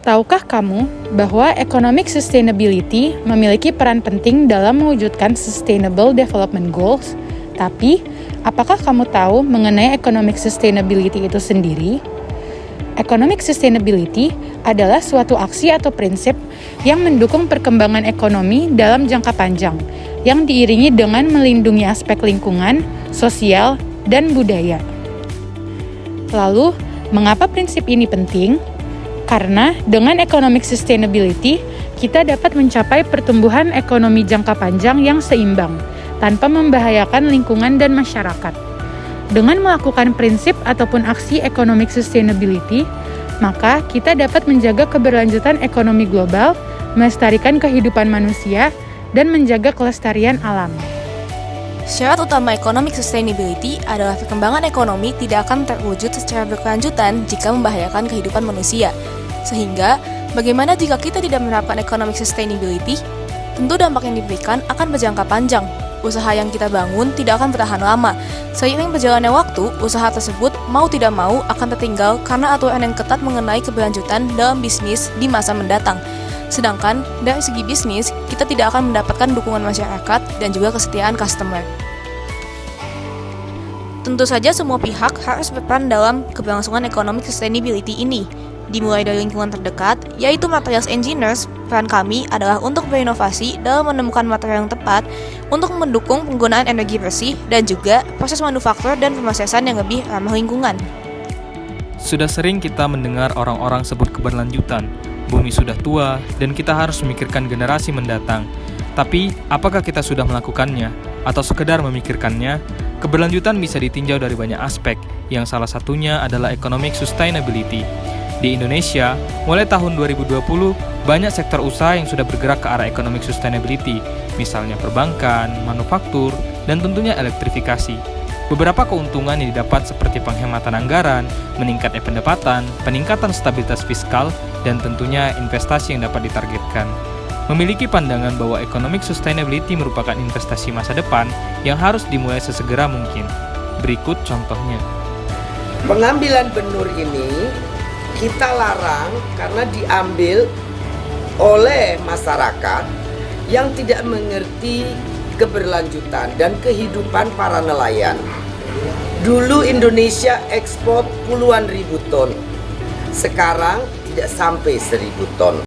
Tahukah kamu bahwa economic sustainability memiliki peran penting dalam mewujudkan Sustainable Development Goals? Tapi, apakah kamu tahu mengenai economic sustainability itu sendiri? Economic sustainability adalah suatu aksi atau prinsip yang mendukung perkembangan ekonomi dalam jangka panjang, yang diiringi dengan melindungi aspek lingkungan, sosial, dan budaya. Lalu, mengapa prinsip ini penting? Karena dengan economic sustainability, kita dapat mencapai pertumbuhan ekonomi jangka panjang yang seimbang, tanpa membahayakan lingkungan dan masyarakat. Dengan melakukan prinsip ataupun aksi economic sustainability, maka kita dapat menjaga keberlanjutan ekonomi global, melestarikan kehidupan manusia, dan menjaga kelestarian alam. Syarat utama economic sustainability adalah perkembangan ekonomi tidak akan terwujud secara berkelanjutan jika membahayakan kehidupan manusia. Sehingga, bagaimana jika kita tidak menerapkan economic sustainability? Tentu dampak yang diberikan akan berjangka panjang. Usaha yang kita bangun tidak akan bertahan lama. Seiring berjalannya waktu, usaha tersebut mau tidak mau akan tertinggal karena aturan yang ketat mengenai keberlanjutan dalam bisnis di masa mendatang. Sedangkan, dari segi bisnis, kita tidak akan mendapatkan dukungan masyarakat dan juga kesetiaan customer. Tentu saja semua pihak harus berperan dalam keberlangsungan economic sustainability ini. Dimulai dari lingkungan terdekat, yaitu materials engineers. Peran kami adalah untuk berinovasi dalam menemukan material yang tepat untuk mendukung penggunaan energi bersih dan juga proses manufaktur dan pemrosesan yang lebih ramah lingkungan. Sudah sering kita mendengar orang-orang sebut keberlanjutan. Bumi sudah tua dan kita harus memikirkan generasi mendatang. Tapi, apakah kita sudah melakukannya atau sekedar memikirkannya? Keberlanjutan bisa ditinjau dari banyak aspek, yang salah satunya adalah economic sustainability. Di Indonesia, mulai tahun 2020, banyak sektor usaha yang sudah bergerak ke arah economic sustainability, misalnya perbankan, manufaktur, dan tentunya elektrifikasi. Beberapa keuntungan yang didapat seperti penghematan anggaran, meningkatnya pendapatan, peningkatan stabilitas fiskal, dan tentunya investasi yang dapat ditargetkan. Memiliki pandangan bahwa economic sustainability merupakan investasi masa depan yang harus dimulai sesegera mungkin. Berikut contohnya. Pengambilan benur ini kita larang karena diambil oleh masyarakat yang tidak mengerti keberlanjutan dan kehidupan para nelayan. Dulu Indonesia ekspor puluhan ribu ton, sekarang tidak sampai 1.000 ton.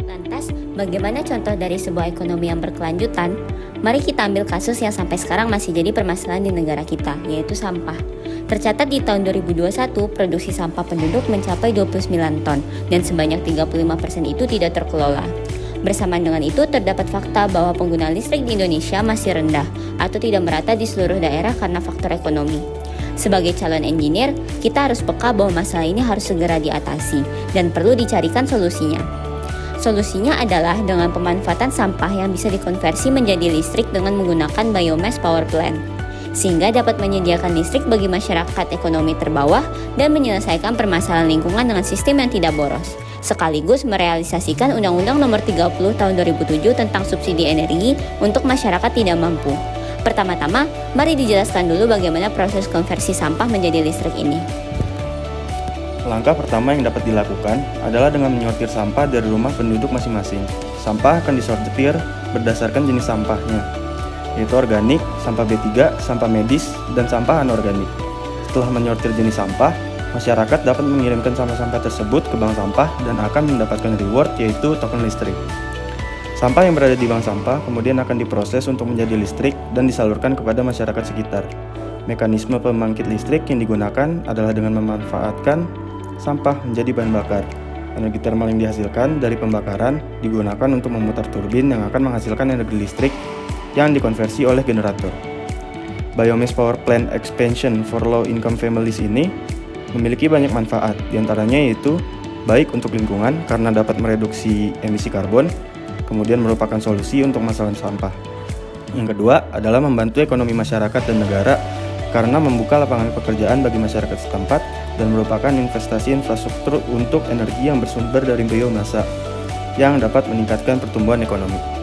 Lantas, bagaimana contoh dari sebuah ekonomi yang berkelanjutan? Mari kita ambil kasus yang sampai sekarang masih jadi permasalahan di negara kita, yaitu sampah. Tercatat di tahun 2021, produksi sampah penduduk mencapai 29 ton, dan sebanyak 35% itu tidak terkelola. Bersamaan dengan itu, terdapat fakta bahwa penggunaan listrik di Indonesia masih rendah, atau tidak merata di seluruh daerah karena faktor ekonomi. Sebagai calon engineer, kita harus peka bahwa masalah ini harus segera diatasi, dan perlu dicarikan solusinya. Solusinya adalah dengan pemanfaatan sampah yang bisa dikonversi menjadi listrik dengan menggunakan biomass power plant, sehingga dapat menyediakan listrik bagi masyarakat ekonomi terbawah dan menyelesaikan permasalahan lingkungan dengan sistem yang tidak boros, sekaligus merealisasikan Undang-Undang Nomor 30 Tahun 2007 tentang subsidi energi untuk masyarakat tidak mampu. Pertama-tama, mari dijelaskan dulu bagaimana proses konversi sampah menjadi listrik ini. Langkah pertama yang dapat dilakukan adalah dengan menyortir sampah dari rumah penduduk masing-masing. Sampah akan disortir berdasarkan jenis sampahnya, yaitu organik, sampah B3, sampah medis, dan sampah anorganik. Setelah menyortir jenis sampah, masyarakat dapat mengirimkan sampah-sampah tersebut ke bank sampah dan akan mendapatkan reward, yaitu token listrik. Sampah yang berada di bank sampah kemudian akan diproses untuk menjadi listrik dan disalurkan kepada masyarakat sekitar. Mekanisme pembangkit listrik yang digunakan adalah dengan memanfaatkan sampah menjadi bahan bakar. Energi termal yang dihasilkan dari pembakaran digunakan untuk memutar turbin yang akan menghasilkan energi listrik yang dikonversi oleh generator. Biomass Power Plant Expansion for Low Income Families ini memiliki banyak manfaat, diantaranya yaitu baik untuk lingkungan karena dapat mereduksi emisi karbon, kemudian merupakan solusi untuk masalah sampah. Yang kedua adalah membantu ekonomi masyarakat dan negara karena membuka lapangan pekerjaan bagi masyarakat setempat dan merupakan investasi infrastruktur untuk energi yang bersumber dari biomasa yang dapat meningkatkan pertumbuhan ekonomi.